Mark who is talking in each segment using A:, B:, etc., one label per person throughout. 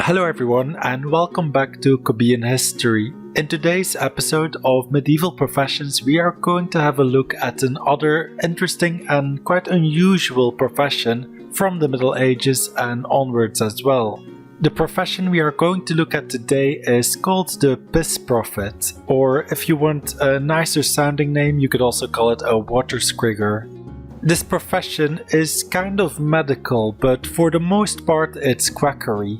A: Hello everyone and welcome back to Kobean History. In today's episode of Medieval Professions we are going to have a look at another interesting and quite unusual profession from the Middle Ages and onwards as well. The profession we are going to look at today is called the Pissprophet, or if you want a nicer sounding name you could also call it a water scrigger. This profession is kind of medical, but for the most part it's quackery.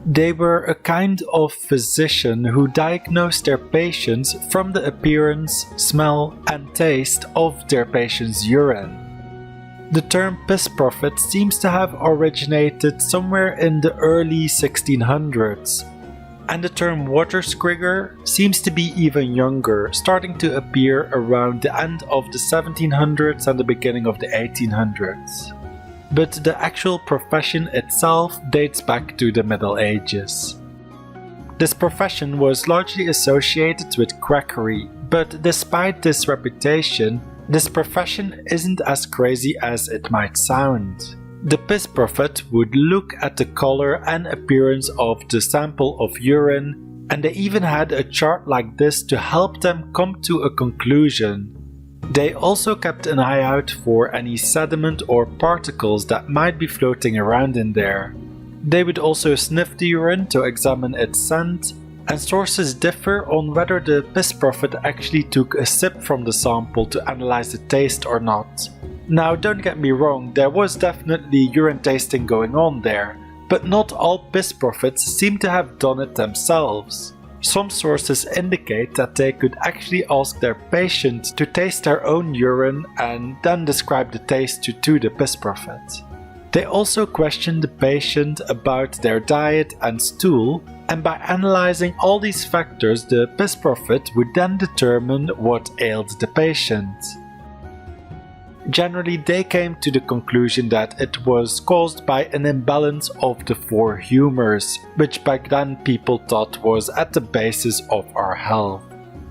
A: They were a kind of physician who diagnosed their patients from the appearance, smell and taste of their patient's urine. The term Pissprophet seems to have originated somewhere in the early 1600s, and the term water scrigger seems to be even younger, starting to appear around the end of the 1700s and the beginning of the 1800s. But the actual profession itself dates back to the Middle Ages. This profession was largely associated with quackery, but despite this reputation, this profession isn't as crazy as it might sound. The Pissprophet would look at the color and appearance of the sample of urine, and they even had a chart like this to help them come to a conclusion. They also kept an eye out for any sediment or particles that might be floating around in there. They would also sniff the urine to examine its scent, and sources differ on whether the Pissprophet actually took a sip from the sample to analyze the taste or not. Now don't get me wrong, there was definitely urine tasting going on there, but not all Pissprophets seem to have done it themselves. Some sources indicate that they could actually ask their patient to taste their own urine and then describe the taste to the Pissprophet. They also questioned the patient about their diet and stool, and by analyzing all these factors the Pissprophet would then determine what ailed the patient. Generally, they came to the conclusion that it was caused by an imbalance of the four humors, which back then people thought was at the basis of our health.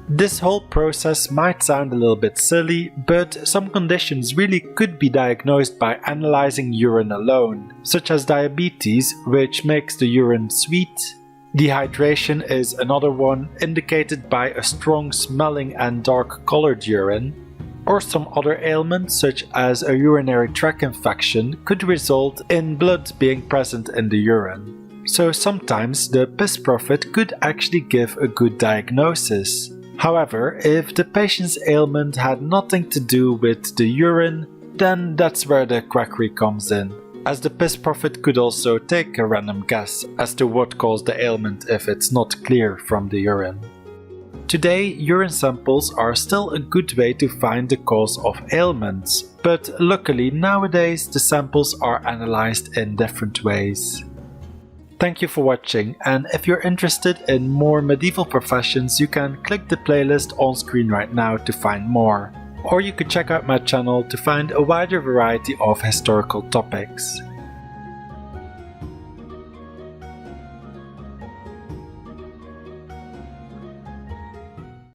A: This whole process might sound a little bit silly, but some conditions really could be diagnosed by analyzing urine alone, such as diabetes, which makes the urine sweet. Dehydration is another one, indicated by a strong smelling and dark colored urine. Or some other ailment such as a urinary tract infection could result in blood being present in the urine. So sometimes the Pissprophet could actually give a good diagnosis. However, if the patient's ailment had nothing to do with the urine, then that's where the quackery comes in, as the Pissprophet could also take a random guess as to what caused the ailment if it's not clear from the urine. Today, urine samples are still a good way to find the cause of ailments, but luckily nowadays the samples are analyzed in different ways. Thank you for watching, and if you're interested in more medieval professions you can click the playlist on screen right now to find more. Or you could check out my channel to find a wider variety of historical topics.